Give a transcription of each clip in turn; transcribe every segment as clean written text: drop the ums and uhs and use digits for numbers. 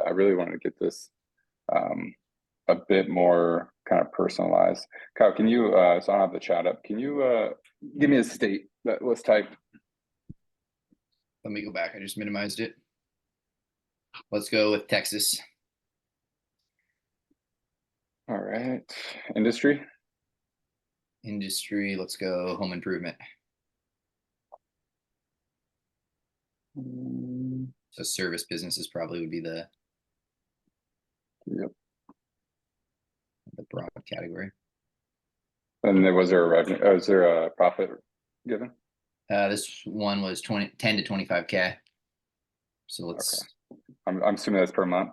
I really want to get this a bit more kind of personalized. Kyle, can you, so I don't have the chat up, can you give me a state that was typed? Let me go back. I just minimized it. Let's go with Texas. All right. Industry. Let's go home improvement. So service businesses probably would be the broad category. And was there a revenue? Was there a profit given? This one was 10 to 25K. So let's. Okay. I'm assuming that's per month.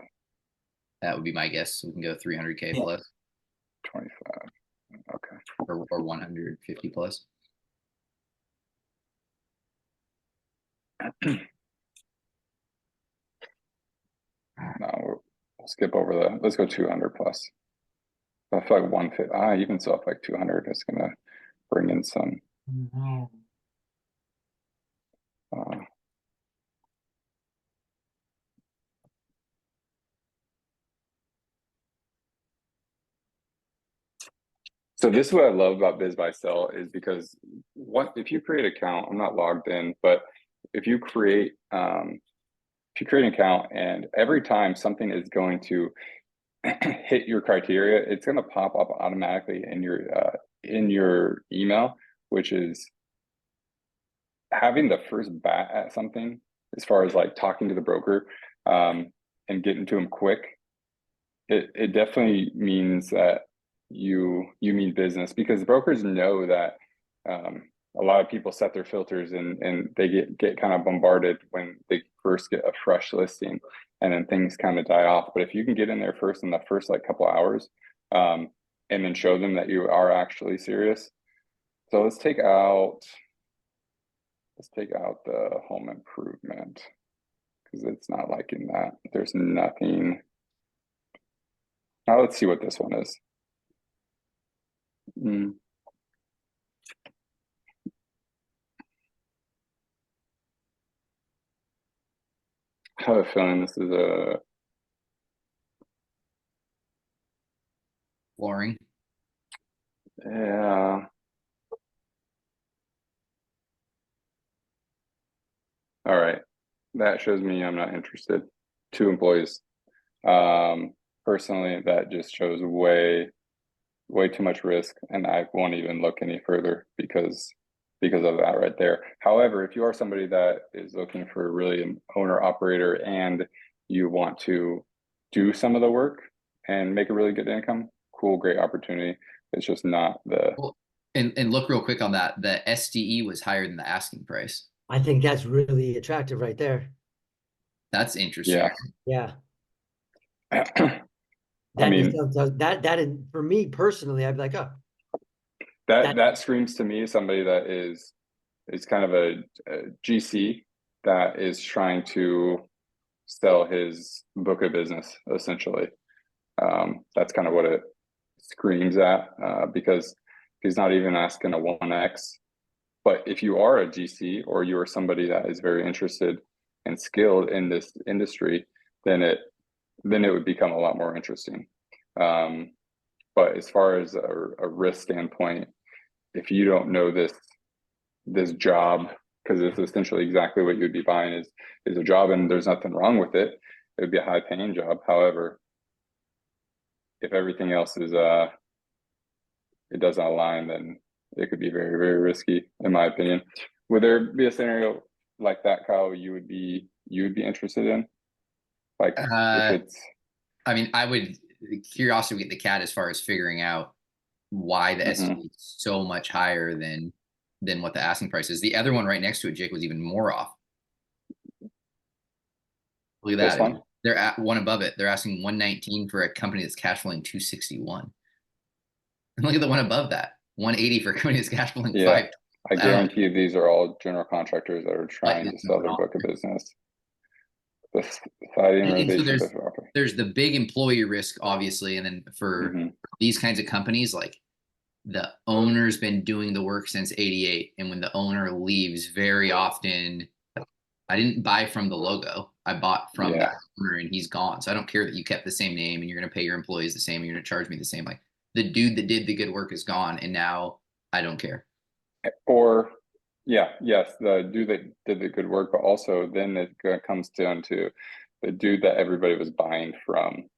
That would be my guess. We can go 300K plus. 25. Okay. Or 150 plus. No, we'll skip over let's go 200 plus. I feel like 150, even so, I feel like 200 is going to bring in some. So this is what I love about BizBuySell is because if you create an account, I'm not logged in, but if you create an account and every time something is going to hit your criteria, it's going to pop up automatically in your email, which is having the first bat at something as far as like talking to the broker and getting to them quick. It definitely means that you mean business, because brokers know that a lot of people set their filters and they get kind of bombarded when they first get a fresh listing, and then things kind of die off. But if you can get in there first in the first like couple hours and then show them that you are actually serious. So let's take out the home improvement because it's not liking that. There's nothing. Now let's see what this one is. I have a feeling this is a flooring. Yeah. All right. That shows me I'm not interested. 2 employees. Personally, that just shows way too much risk, and I won't even look any further because of that right there. However, if you are somebody that is looking for really an owner operator and you want to do some of the work and make a really good income, cool, great opportunity. It's just not the. Well, and look real quick on that. The SDE was higher than the asking price. I think that's really attractive right there. That's interesting. Yeah. I mean, that for me personally, I'd be like, oh. That screams to me somebody that is kind of a GC that is trying to sell his book of business, essentially. That's kind of what it screams at, because he's not even asking a 1x. But if you are a GC or you are somebody that is very interested and skilled in this industry, then it would become a lot more interesting. But as far as a risk standpoint, if you don't know this job, because it's essentially exactly what you'd be buying is a job, and there's nothing wrong with it. It would be a high paying job. However, if everything else is it doesn't align, then it could be very, very risky, in my opinion. Would there be a scenario like that, Kyle, you would be interested in? Like if it's, I mean, I would curiosity get the cat as far as figuring out why the SDE is so much higher than what the asking price is. The other one right next to it, Jake, was even more off. Look at that. They're at one above it. They're asking 119 for a company that's cash flowing 261. And look at the one above that, 180 for a company that's cash flowing 5. I guarantee you these are all general contractors that are trying to sell their book of business. So there's the big employee risk, obviously, and then for these kinds of companies, like the owner's been doing the work since '88, and when the owner leaves, very often, I didn't buy from the logo. I bought from Yeah. that owner and he's gone. So I don't care that you kept the same name and you're going to pay your employees the same and you're going to charge me the same. Like the dude that did the good work is gone and now I don't care. Or yeah, yes, the dude that did the good work, but also then it comes down to the dude that everybody was buying from,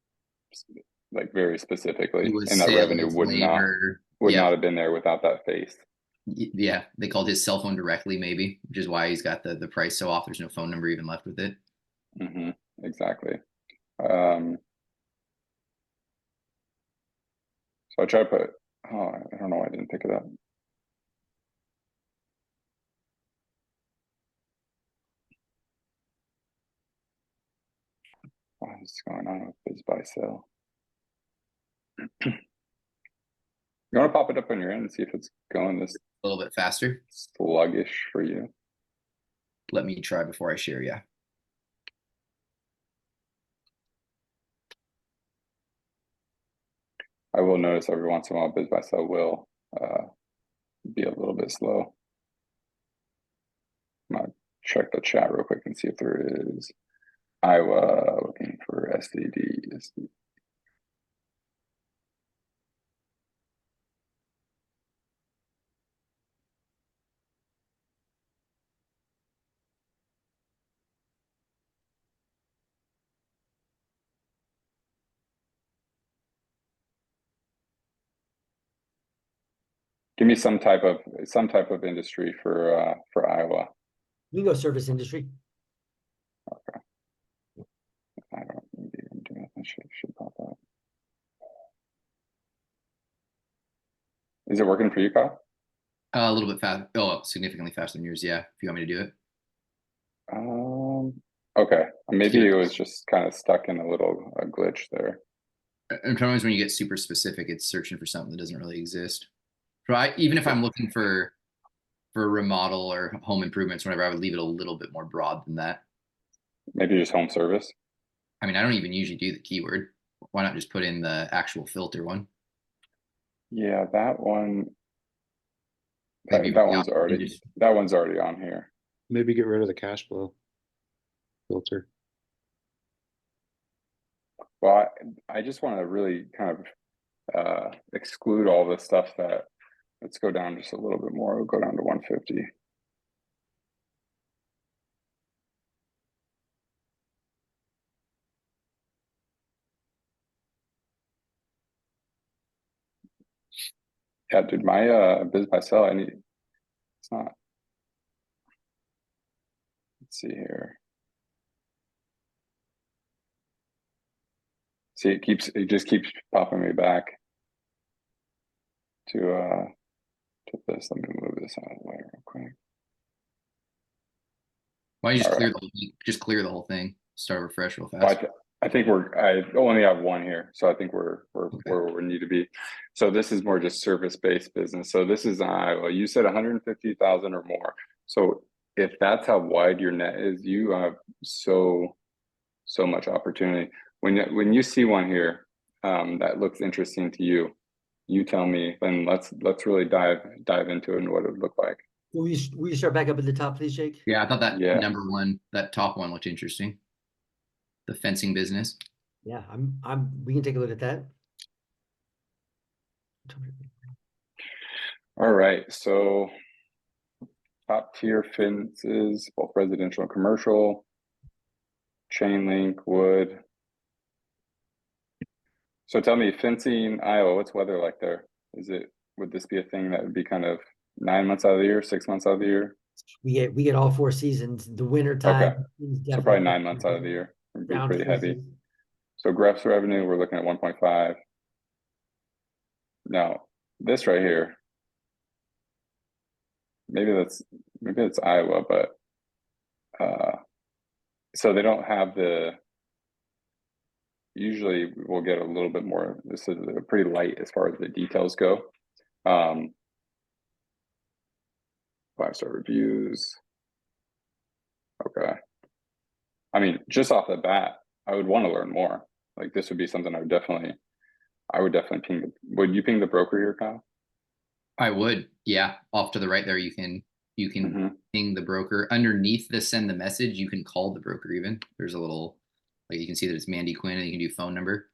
like very specifically, He was and that revenue sales, would labor. not have been there without that face. Yeah. They called his cell phone directly, maybe, which is why he's got the price so off. There's no phone number even left with it. Exactly. So I try to put, oh, I don't know why I didn't pick it up. What is going on with biz buy sell? You want to pop it up on your end and see if it's going this A little bit faster. sluggish for you? Let me try before I share. Yeah. I will notice every once in a while biz buy sell will be a little bit slow. I'm gonna check the chat real quick and see if there is Iowa looking for SDD. Give me some type of industry for Iowa. We can go service industry. I don't maybe I'm doing that should pop up. Is it working for you, Kyle? A little bit fast. Oh, significantly faster than yours. Yeah. If you want me to do it. Okay. Maybe Here. it was just kind of stuck in a little glitch there. And sometimes when you get super specific, it's searching for something that doesn't really exist. So even if I'm looking for remodel or home improvements, whatever, I would leave it a little bit more broad than that. Maybe just home service. I mean, I don't even usually do the keyword. Why not just put in the actual filter one? Yeah, that one. Maybe That one's already on here. Maybe get rid of the cash flow filter. Well, I just want to really kind of exclude all the stuff that. Let's go down just a little bit more. We'll go down to 150. Yeah, dude, my biz by sell, it's not. Let's see here. See, it just keeps popping me back to this. Let me move this out of the way real quick. Why don't you just All clear right. the whole thing? Just clear the whole thing. Start refresh real Well, fast. I think I only have one here, so I think we're where we need to be. So this is more just service-based business. So this is Iowa. You said 150,000 or more. So if that's how wide your net is, you have so much opportunity. When you see one here that looks interesting to you, you tell me. Then let's really dive into it and what it would look like. Will you start back up at the top, please, Jake? Yeah, I thought that Yeah. number one, that top one looked interesting. The fencing business. Yeah, we can take a look at that. All right, so top tier fences, both residential and commercial, chain link, wood. So tell me, fencing Iowa, what's weather like there? Would this be a thing that would be kind of 9 months out of the year, 6 months out of the year? We get all 4 seasons. The winter time. Okay. So probably 9 months out of the year. It'd be Down pretty heavy. seasons. So Greff's revenue, we're looking at 1.5. Now, this right here, maybe it's Iowa, but so they don't have usually we'll get a little bit more. This is pretty light as far as the details go. 5-star reviews. Okay. I mean, just off the bat, I would want to learn more. Like this would be something I would definitely ping. Would you ping the broker here, Kyle? I would. Yeah. Off to the right there, you can You can Mhm. ping the broker. Underneath the send the message, you can call the broker even. There's a little, like, you can see that it's Mandy Quinn and you can do phone number.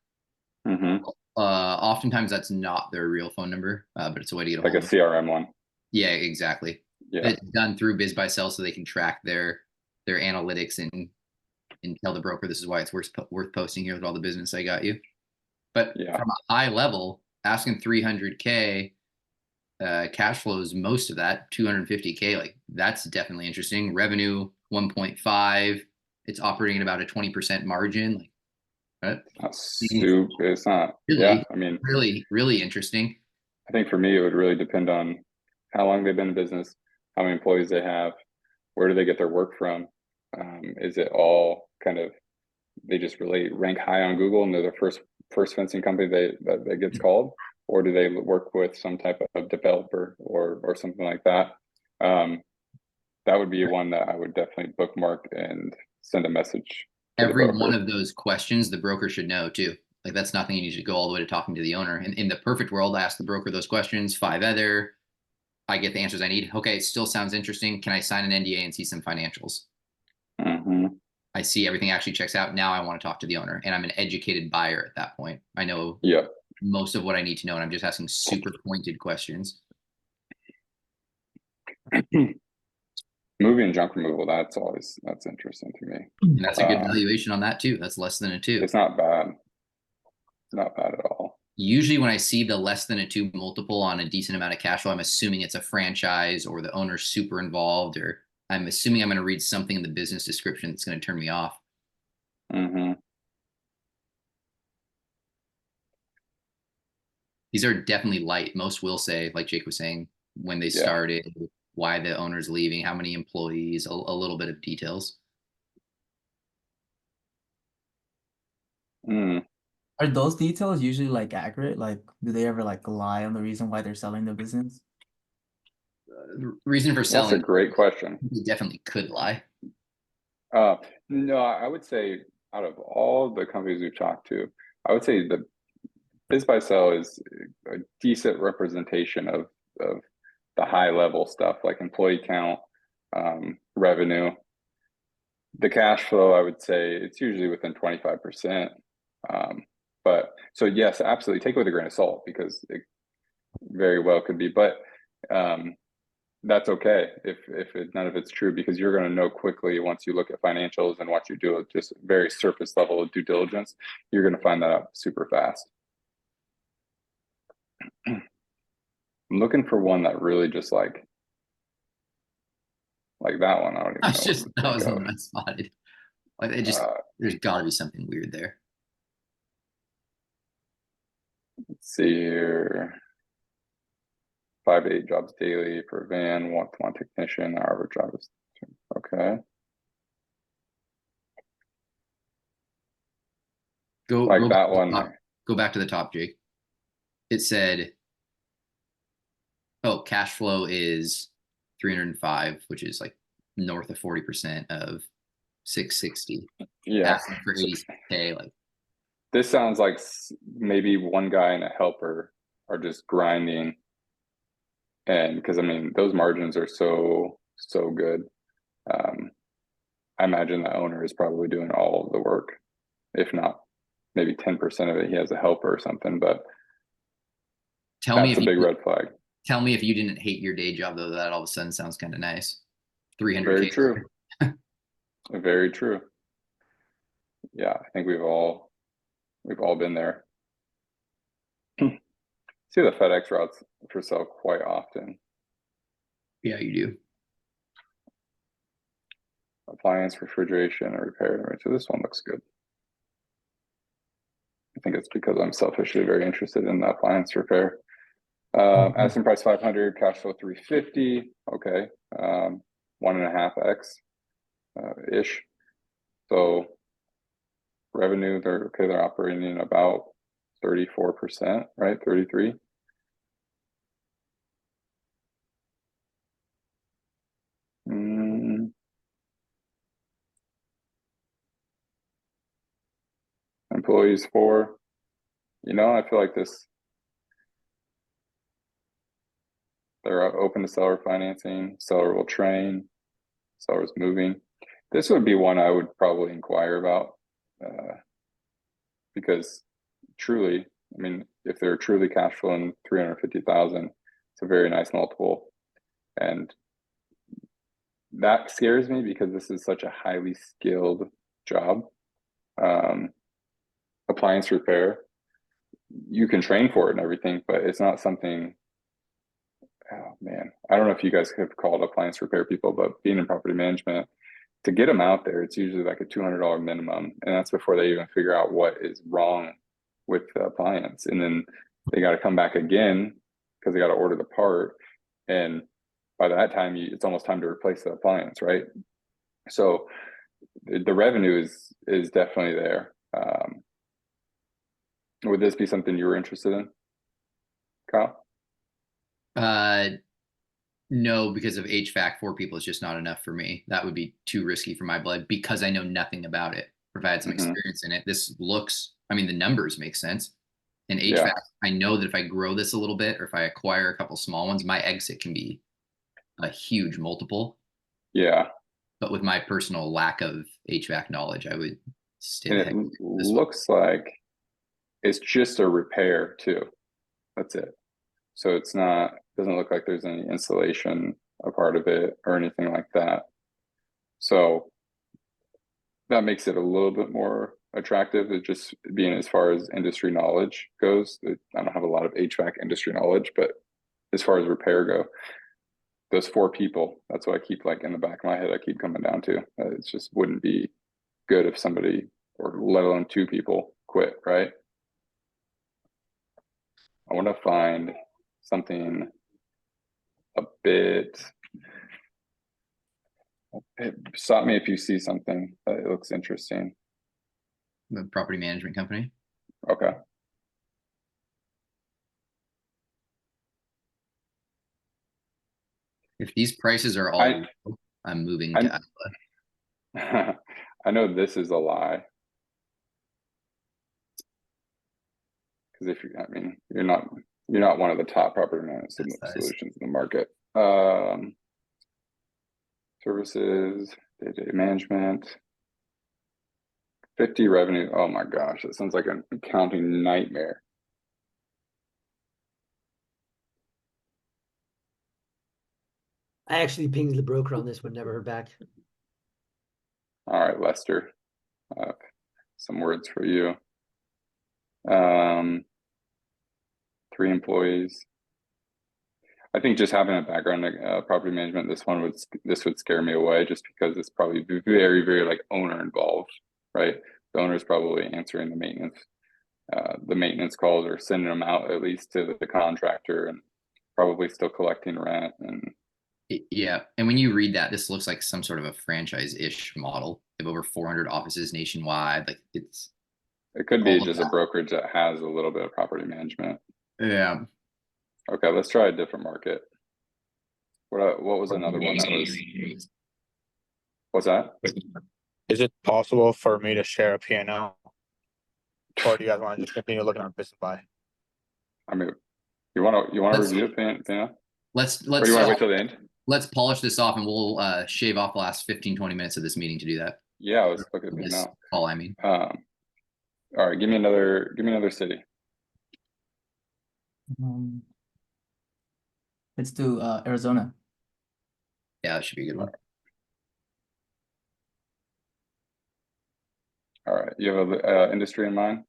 Mhm. Oftentimes that's not their real phone number, but it's a way to get a Like a hold of them. CRM one. Yeah, exactly. Yeah. It's done through BizBuySell so they can track their analytics and tell the broker this is why it's worth posting here with all the business I got you. But Yeah. from a high level, asking 300K cash flows, most of that 250K, like that's definitely interesting. Revenue 1.5, it's operating at about a 20% margin. Like Not super, it's not. really, Yeah. I mean, really interesting. I think for me, it would really depend on how long they've been in business, how many employees they have, where do they get their work from? Is it all kind of they just really rank high on Google and they're the first fencing company that gets called, or do they work with some type of developer or something like that? That would be one that I would definitely bookmark and send a message to the Every broker. one of those questions the broker should know too. Like that's nothing you need to go all the way to talking to the owner. And in the perfect world, I ask the broker those questions, 5 other, I get the answers I need. Okay, it still sounds interesting. Can I sign an NDA and see some financials? Mm-hmm. I see everything actually checks out. Now I want to talk to the owner, and I'm an educated buyer at that point. I know Yeah. most of what I need to know, and I'm just asking super pointed questions. Movie and junk removal, that's interesting to me. And that's a good valuation on that too. That's less than a 2. It's not bad. Not bad at all. Usually when I see the less than a 2 multiple on a decent amount of cash flow, I'm assuming it's a franchise or the owner's super involved, or I'm assuming I'm going to read something in the business description that's going to turn me off. Mm-hmm. These are definitely light. Most will say, like Jake was saying, when they started, why the owner's leaving, how many employees, a little bit of details. Mm. Are those details usually like accurate? Like, do they ever like lie on the reason why they're selling the business? The reason for That's selling, a great question. they definitely could lie. No, I would say out of all the companies we've talked to, I would say the BizBuySell is a decent representation of the high level stuff like employee count, revenue. The cash flow, I would say it's usually within 25%. But so yes, absolutely take it with a grain of salt because it very well could be, but that's okay if none of it's true, because you're going to know quickly once you look at financials and what you do just very surface level of due diligence, you're going to find that out super fast. I'm looking for one that really just like that one. I don't even know. That was the one I spotted. Like it just, there's got to be something weird there. Let's see here. 5 to 8 jobs daily per van, 1 to 1 technician, hour job is okay. Go like go that back one. Go back to the top, Jake. It said, oh, cash flow is 305, which is like north of 40% of 660. Yeah. Asking for 80K, like this sounds like maybe one guy and a helper are just grinding. And because I mean, those margins are so good. I imagine the owner is probably doing all of the work, if not maybe 10% of it. He has a helper or something, but that's a big red flag. Tell me if you didn't hate your day job though, that all of a sudden sounds kind of nice. 300K. Very true. Very true. Yeah, I think we've all been there. See the FedEx routes for sale quite often. Yeah, you do. Appliance, refrigeration, and repair. So this one looks good. I think it's because I'm selfishly very interested in the appliance repair. Asking price 500, cash flow 350. Okay, 1.5x ish. So revenue, they're operating about 34%, right? 33. Employees 4. I feel like this They're open to seller financing. Seller will train. Seller's moving. This would be one I would probably inquire about, because truly, I mean, if they're truly cash flowing 350,000, it's a very nice multiple, and that scares me because this is such a highly skilled job. Appliance repair, you can train for it and everything, but it's not something. Oh man, I don't know if you guys have called appliance repair people, but being in property management, to get them out there, it's usually like a $200 minimum, and that's before they even figure out what is wrong with the appliance, and then they got to come back again because they got to order the part, and by that time, it's almost time to replace the appliance, right? So the revenue is definitely there. Would this be something you were interested in, Kyle? No, because of HVAC, 4 people is just not enough for me. That would be too risky for my blood because I know nothing about it. If I had some experience in it, this looks, I mean, the numbers make sense. And HVAC, I know that if I grow this a little bit, or if I acquire a couple small ones, my exit can be a huge multiple. Yeah. But with my personal lack of HVAC knowledge, I would stay the And heck it with this one. looks like it's just a repair too. That's it. So it's not, doesn't look like there's any installation a part of it or anything like that. So that makes it a little bit more attractive, it just being as far as industry knowledge goes. I don't have a lot of HVAC industry knowledge, but as far as repair go, those 4 people, that's what I keep like in the back of my head, I keep coming down to. It just wouldn't be good if somebody, or let alone 2 people, quit, right? I want to find something a bit, stop me if you see something that looks interesting. The property management company. Okay. If these prices are all low, I'm moving to Iowa. I know this is a lie. Because if you, I mean, you're not one of the top property management solutions in the market. Services, day-to-day management, 50 revenue. Oh my gosh, that sounds like an accounting nightmare. I actually pinged the broker on this one, never heard back. All right, Lester, some words for you. 3 employees. I think just having a background in property management, this would scare me away, just because it's probably very, very like owner involved, right? The owner is probably answering the maintenance calls, or sending them out at least to the contractor, and probably still collecting rent. And yeah, and when you read that, this looks like some sort of a franchise-ish model. They have over 400 offices nationwide. Like it could be just a brokerage that has a little bit of property management. Yeah. Okay, let's try a different market. What was another one that was? What's that? Is it possible for me to share a P&L? Or do you guys want to just continue looking at business by? I mean, you want to review it, Pina? Let's Or you want to wait till the end? Let's polish this off, and we'll shave off the last 15-20 minutes of this meeting to do that. Yeah, let's look at This P&L. call, I mean. All right, give me another city. Let's do Arizona. Yeah, that should be a good one. All right, you have a industry in mind?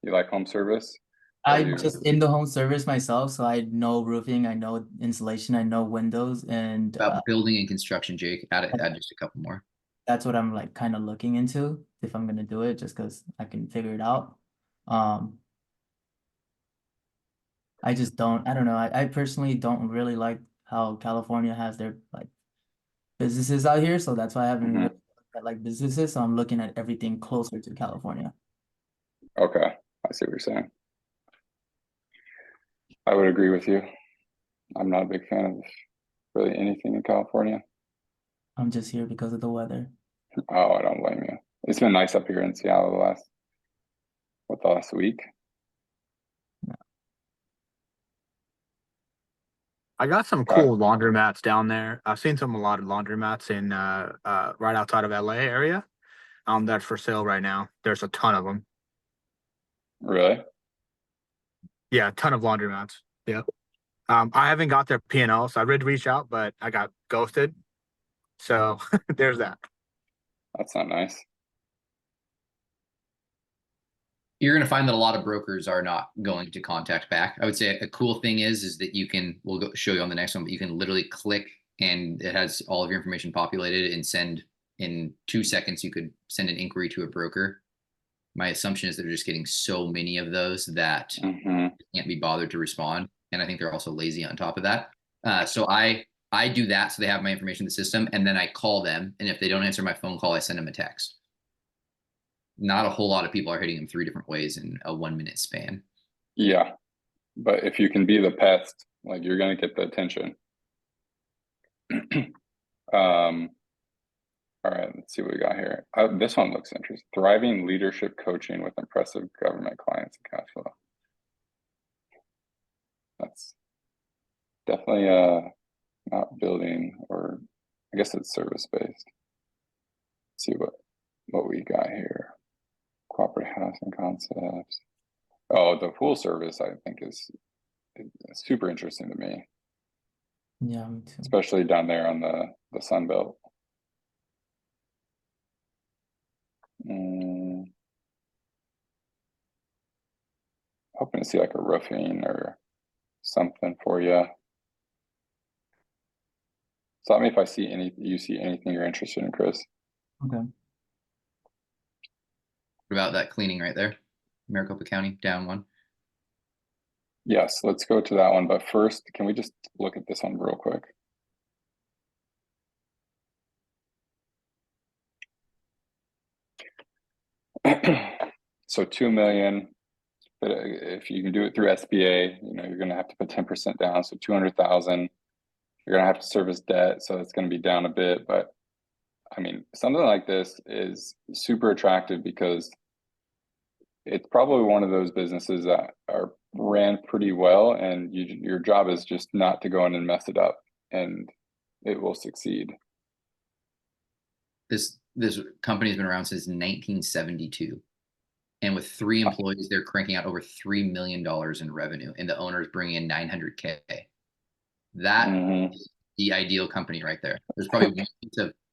You like home service? I'm just in the home service myself, so I know roofing, I know insulation, I know windows, and About building and construction, Jake. Add just a couple more. that's what I'm like kind of looking into if I'm gonna do it, just because I can figure it out. I just don't know. I personally don't really like how California has their like businesses out here, so that's why I haven't really looked at like businesses. So I'm looking at everything closer to California. Okay, I see what you're saying. I would agree with you. I'm not a big fan of really anything in California. I'm just here because of the weather. Oh, I don't blame you. It's been nice up here in Seattle the last week. I got some Okay. cool laundromats down there. I've seen a lot of laundromats in right outside of LA area. That's for sale right now. There's a ton of them. Really? Yeah, a ton of laundromats. Yep. I haven't got their P&L, so I did reach out, but I got ghosted. So there's that. That's not nice. You're going to find that a lot of brokers are not going to contact back. I would say a cool thing is that you can, show you on the next one, but you can literally click and it has all of your information populated and send in 2 seconds. You could send an inquiry to a broker. My assumption is they're just getting so many of those that Hmm. can't be bothered to respond. And I think they're also lazy on top of that. So I do that. So they have my information in the system and then I call them. And if they don't answer my phone call, I send them a text. Not a whole lot of people are hitting them 3 different ways in a 1 minute span. Yeah, but if you can be the pest, like you're gonna get the attention. All right, let's see what we got here. This one looks interesting. Thriving leadership coaching with impressive government clients and cash flow. That's definitely not building, or I guess it's service based. Let's see what we got here. Cooperative housing concepts. Oh, the pool service I think is super interesting to me, Yeah, me too. especially down there on the Sun Belt. Hoping to see like a roofing or something for you. Stop me if I see you see anything you're interested in, Chris. Okay. What about that cleaning right there? Maricopa County, down 1. Yes, let's go to that one. But first, can we just look at this one real quick? So 2 million, but if you can do it through SBA, you're going to have to put 10% down. So 200,000, you're going to have to service debt. So it's going to be down a bit. But I mean, something like this is super attractive because it's probably one of those businesses that are ran pretty well, and your job is just not to go in and mess it up, and it will succeed. This company's been around since 1972. And with 3 employees, they're cranking out over $3 million in revenue, and the owners bring in 900K. That is the ideal company right there. There's probably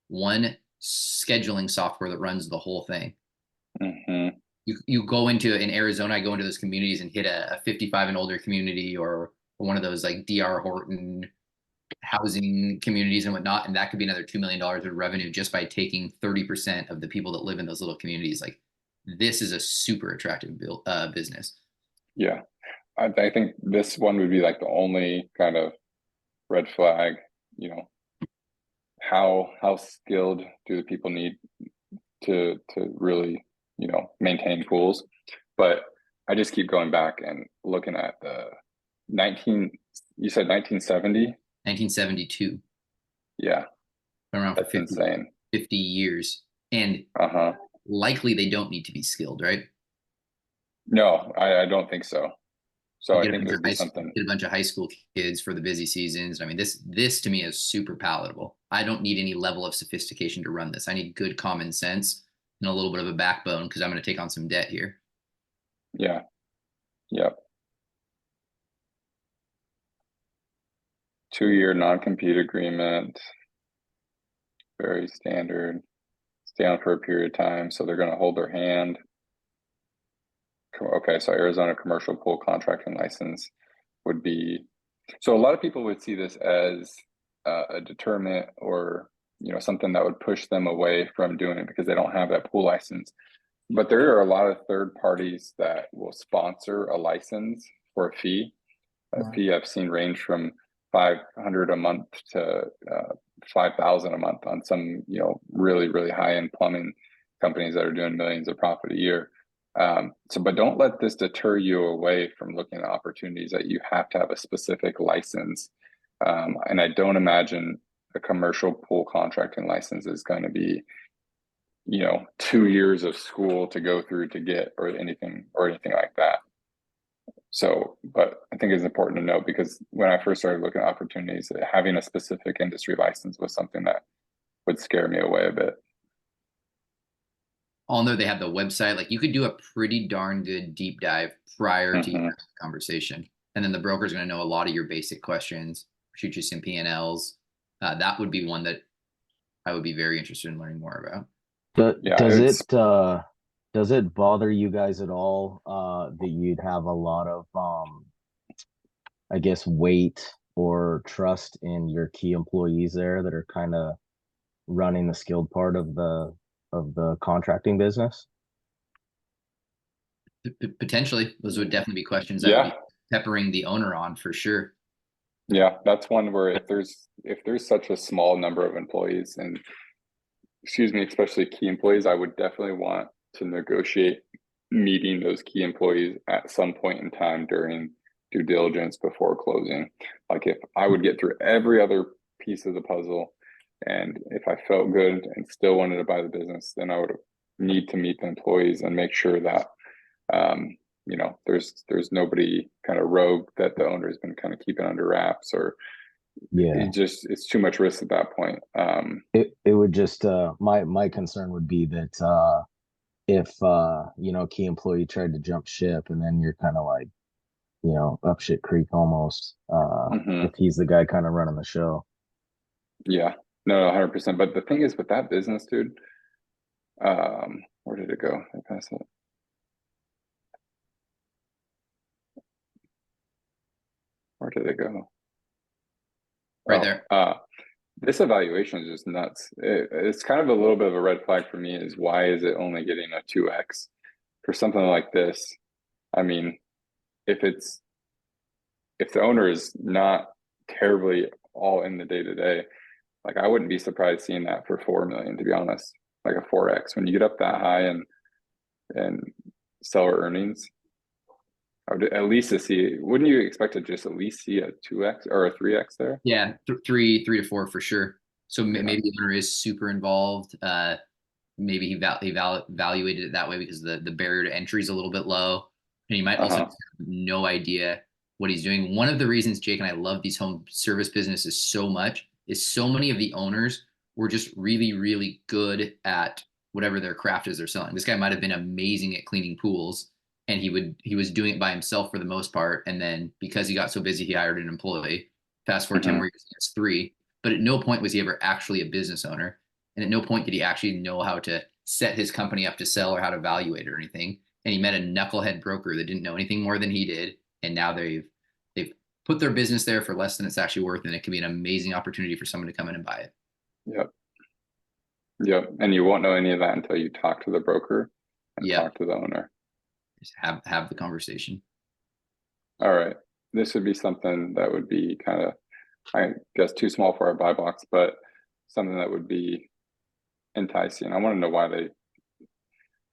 one scheduling software that runs the whole thing. You go in Arizona, I go into those communities and hit a 55 and older community or one of those like DR Horton housing communities and whatnot, and that could be another $2 million of revenue just by taking 30% of the people that live in those little communities. Like, this is a super attractive business. Yeah, I think this one would be like the only kind of red flag. How skilled do the people need to really maintain pools? But I just keep going back and looking at the you said 1970? 1972. Yeah, been around for that's insane. 50 years, and likely they don't need to be skilled, right? No, I don't think so. So I think there'd be something. Get a bunch of high school kids for the busy seasons. I mean, this to me is super palatable. I don't need any level of sophistication to run this. I need good common sense and a little bit of a backbone because I'm going to take on some debt here. Yeah. Yep. 2-year non-compete agreement. Very standard. Stay on for a period of time. So they're going to hold their hand. Okay, so Arizona commercial pool contracting license would be. So a lot of people would see this as a deterrent or something that would push them away from doing it because they don't have that pool license. But there are a lot of third parties that will sponsor a license for a fee. That fee I've seen range from $500 a month to $5,000 a month on some really high end plumbing companies that are doing millions of profit a year. But don't let this deter you away from looking at opportunities that you have to have a specific license. And I don't imagine a commercial pool contracting license is going to be 2 years of school to go through to get or anything like that. So, but I think it's important to note because when I first started looking at opportunities, having a specific industry license was something that would scare me away a bit. Although they have the website, like you could do a pretty darn good deep dive prior to your conversation. And then the broker's going to know a lot of your basic questions, shoot you some P&Ls. That would be one that I would be very interested in learning more about. Yeah, Does it bother you guys at all that you'd have a lot of I guess weight or trust in your key employees there that are kind of running the skilled part of the contracting business? Potentially, those would definitely be questions I would yeah, be peppering the owner on for sure. yeah. That's one where if there's such a small number of employees and excuse me, especially key employees, I would definitely want to negotiate meeting those key employees at some point in time during due diligence before closing. Like if I would get through every other piece of the puzzle and if I felt good and still wanted to buy the business, then I would need to meet the employees and make sure that you know there's nobody kind of rogue that the owner has been kind of keeping under wraps or Yeah, it's too much risk at that point. it would just my concern would be that if you know, key employee tried to jump ship and then you're kind of like, you know, up shit creek almost if he's the guy kind of running the show. Yeah, no, 100%. But the thing is with that business, dude, where did it go? I passed it. Where did it go? Right there. This evaluation is just nuts. It's kind of a little bit of a red flag for me is why is it only getting a 2x for something like this? I mean, if the owner is not terribly all in the day-to-day, like I wouldn't be surprised seeing that for 4 million, to be honest, like a 4x. When you get up that high and seller earnings, I would at least to see, wouldn't you expect to just at least see a 2x or a 3x there? Yeah, three to four for sure. So Yeah. maybe the owner is super involved. Maybe he evaluated it that way because the barrier to entry is a little bit low, and he might also have no idea what he's doing. One of the reasons Jake and I love these home service businesses so much is so many of the owners were just really, really good at whatever their craft is they're selling. This guy might have been amazing at cleaning pools, and he was doing it by himself for the most part. And then because he got so busy, he hired an employee. Fast forward 10 more years, he has 3. But at no point was he ever actually a business owner. And at no point did he actually know how to set his company up to sell or how to evaluate it or anything. And he met a knucklehead broker that didn't know anything more than he did. And now they've put their business there for less than it's actually worth. And it can be an amazing opportunity for someone to come in and buy it. Yep. And you won't know any of that until you talk to the broker and talk to the owner. Just have the conversation. All right. This would be something that would be kind of, I guess, too small for our buy box, but something that would be enticing. I want to know why they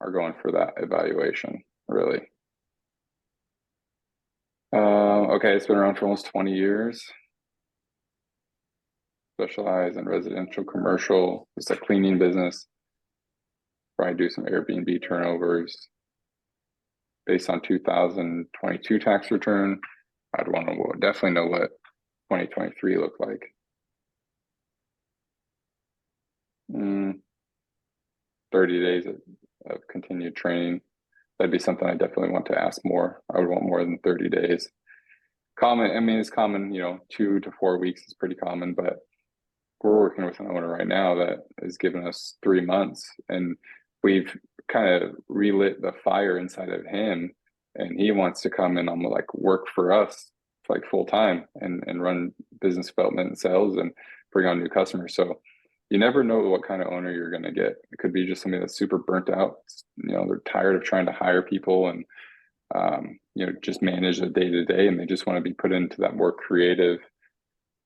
are going for that evaluation, really. Okay, it's been around for almost 20 years. Specialize in residential, commercial. It's a cleaning business. Probably do some Airbnb turnovers. Based on 2022 tax return, I'd want to definitely know what 2023 looked like. 30 days of continued training. That'd be something I definitely want to ask more. I would want more than 30 days. Common, I mean, it's common, you know, 2 to 4 weeks is pretty common, but we're working with an owner right now that has given us 3 months, and we've kind of relit the fire inside of him, and he wants to come in and like work for us like full time and run business development and sales and bring on new customers. So you never know what kind of owner you're going to get. It could be just somebody that's super burnt out. You know, they're tired of trying to hire people and you know, just manage the day to day, and they just want to be put into that more creative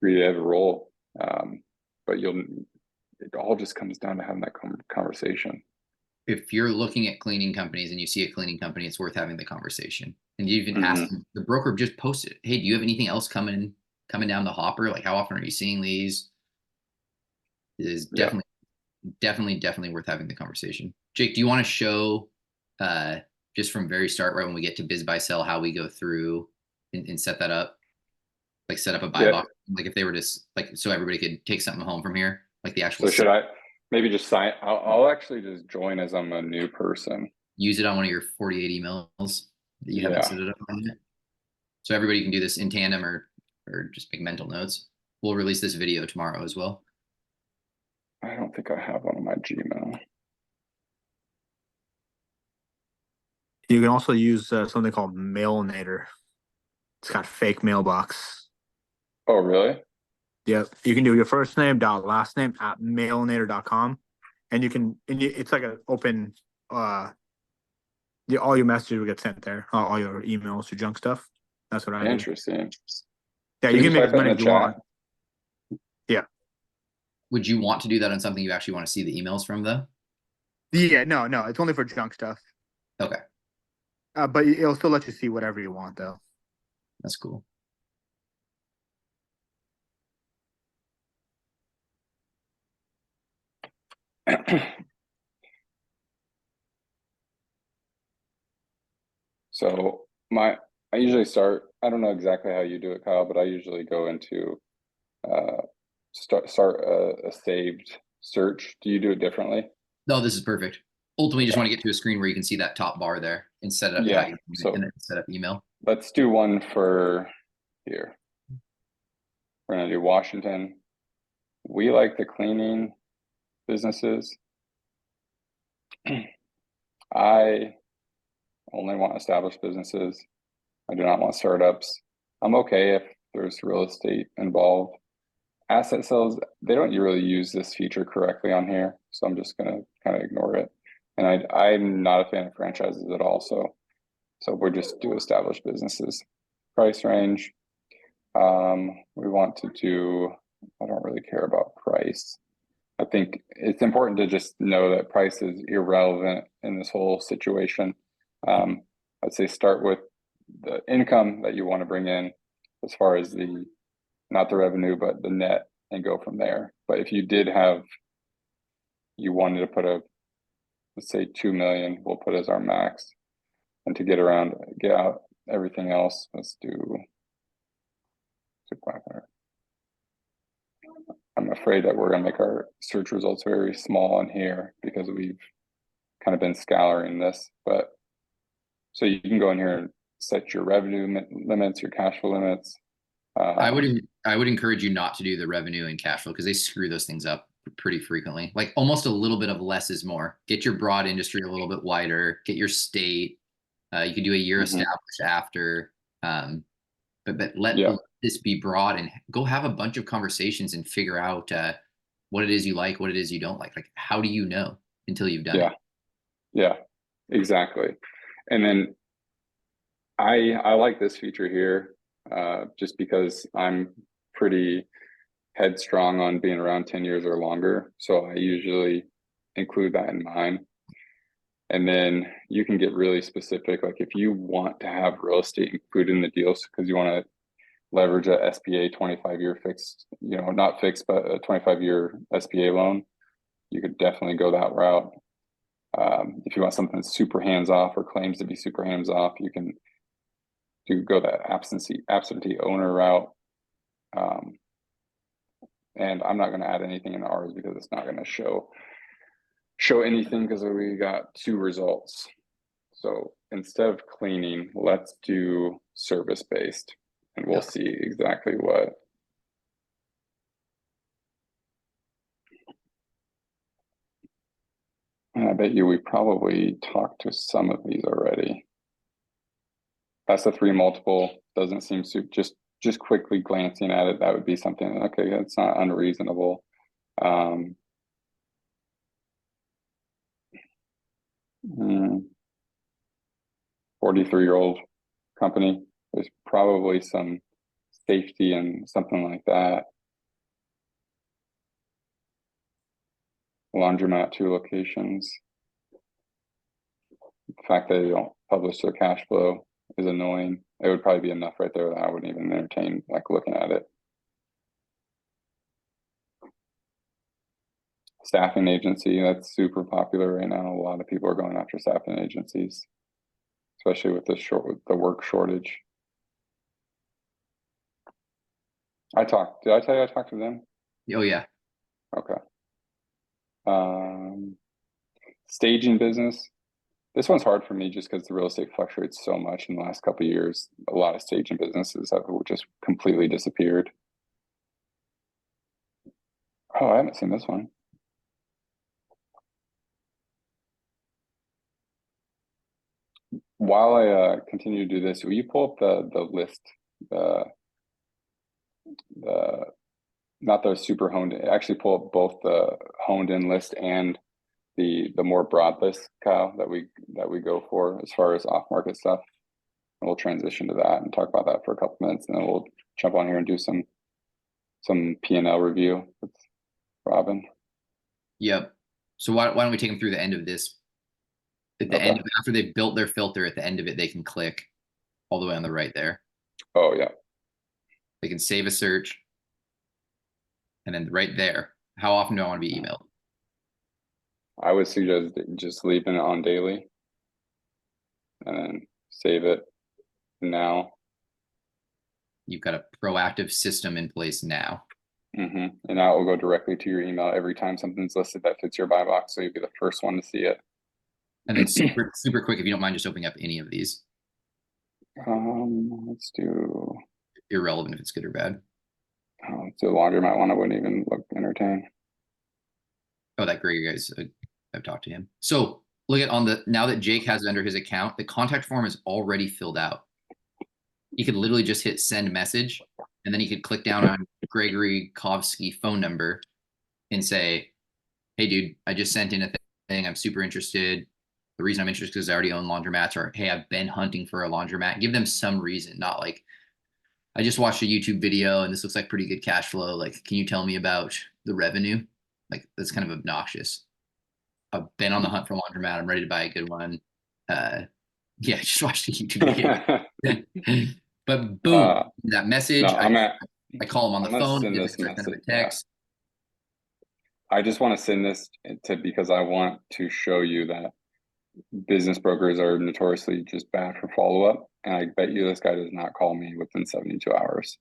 role. But it all just comes down to having that conversation. If you're looking at cleaning companies and you see a cleaning company, it's worth having the conversation. And you even ask them, the broker just posted, hey, do you have anything else coming down the hopper? Like, how often are you seeing these? It is definitely worth having the conversation. Jake, do you want to show just from very start, right when we get to biz buy sell, how we go through and set that up? Like set up a buy Yeah. box, like if they were just like, so everybody could take something home from here, like the actual. So should I maybe just sign? I'll actually just join as I'm a new person. Use it on one of your 48 emails that you haven't Yeah. set it up on yet. So everybody can do this in tandem or just make mental notes. We'll release this video tomorrow as well. I don't think I have one on my Gmail. You can also use something called Mailinator. It's got fake mailbox. Oh, really? Yep. You can do your first name dot last name at mailinator.com. And it's like an open, all your messages will get sent there. All your emails, your junk stuff. That's what I do. Interesting. Yeah, Can you can make type as that in many the as you chat? want. Would you want to do that on something you actually want to see the emails from though? Yeah, no, it's only for junk stuff. Okay, But it'll still let you see whatever you want though. that's cool. So I usually start, I don't know exactly how you do it, Kyle, but I usually go into start a saved search. Do you do it differently? No, this is perfect. Ultimately, you just want to get to a screen where you can see that top bar there and set it up Yeah, how you so- and then set up email. Let's do one for here. We're gonna do Washington. We like the cleaning businesses. I only want established businesses. I do not want startups. I'm okay if there's real estate involved. Asset sales, they don't really use this feature correctly on here, so I'm just gonna kind of ignore it. And I'm not a fan of franchises at all, so we'll just do established businesses. Price range, we want to do, I don't really care about price. I think it's important to just know that price is irrelevant in this whole situation. I'd say start with the income that you want to bring in as far as not the revenue, but the net, and go from there. But if you wanted to put let's say 2 million, we'll put as our max. And to get out everything else, let's do 2,500. I'm afraid that we're going to make our search results very small in here because we've kind of been scouring this. But so you can go in here and set your revenue limits, your cash flow limits. I would encourage you not to do the revenue and cash flow because they screw those things up pretty frequently. Like almost a little bit of less is more. Get your broad industry a little bit wider. Get your state. You can do a year established after. But let this be broad and go have a bunch of conversations and figure out what it is you like, what it is you don't like. Like, how do you know until you've done it? Yeah, exactly. And then I like this feature here just because I'm pretty headstrong on being around 10 years or longer. So I usually include that in mine. And then you can get really specific. Like if you want to have real estate included in the deals because you want to leverage a SBA 25-year fixed, not fixed, but a 25-year SBA loan, you could definitely go that route. If you want something super hands-off or claims to be super hands-off, you can go that absentee owner route. And I'm not going to add anything in ours because it's not going to show anything because we got 2 results. So instead of cleaning, let's do service-based, and we'll see exactly what. And I bet you we probably talked to some of these already. That's a 3 multiple. Doesn't seem just quickly glancing at it, that would be something, okay, that's not unreasonable. 43-year-old company. There's probably some safety and something like that. Laundromat, 2 locations. The fact that they don't publish their cash flow is annoying. It would probably be enough right there that I wouldn't even entertain looking at it. Staffing agency, that's super popular right now. A lot of people are going after staffing agencies. especially with the work shortage. Did I tell you I talked to them? Oh yeah. Okay. Staging business. This one's hard for me just because the real estate fluctuates so much in the last couple of years. A lot of staging businesses have just completely disappeared. Oh, I haven't seen this one. While I continue to do this, will you pull up the list, the not the super honed in, actually pull up both the honed in list and the more broad list, Kyle, that we go for as far as off market stuff. And we'll transition to that and talk about that for a couple minutes, and then we'll jump on here and do some P&L review with Robin. Yep. So why don't we take them through the end of this? At the Okay. end of, after they've built their filter, at the end of it, they can click all the way on the right there. Oh yeah. They can save a search. And then right there, how often do I want to be emailed? I would suggest just leaving it on daily and then save it now. You've got a proactive system in place now. And now it will go directly to your email every time something's listed that fits your buy box. So you'll be the first one to see it. And then super, super quick, if you don't mind just opening up any of these. Let's do Irrelevant if it's good or bad. the laundromat one. I wouldn't even look entertain. Oh, that Greg guys, I've talked to him. So look at now that Jake has it under his account, the contact form is already filled out. He could literally just hit send message, and then he could click down on Gregory Kovsky phone number and say, hey dude, I just sent in a thing. I'm super interested. The reason I'm interested is because I already own laundromats, or hey, I've been hunting for a laundromat. Give them some reason, not like, I just watched a YouTube video and this looks like pretty good cash flow. Like, can you tell me about the revenue? Like, that's kind of obnoxious. I've been on the hunt for a laundromat. I'm ready to buy a good one. Yeah, I just watched a YouTube video. But boom, that message. No, I call him on the phone. Send Give this him a message. text. I just want to send this because I want to show you that business brokers are notoriously just bad for follow-up. And I bet you this guy does not call me within 72 hours.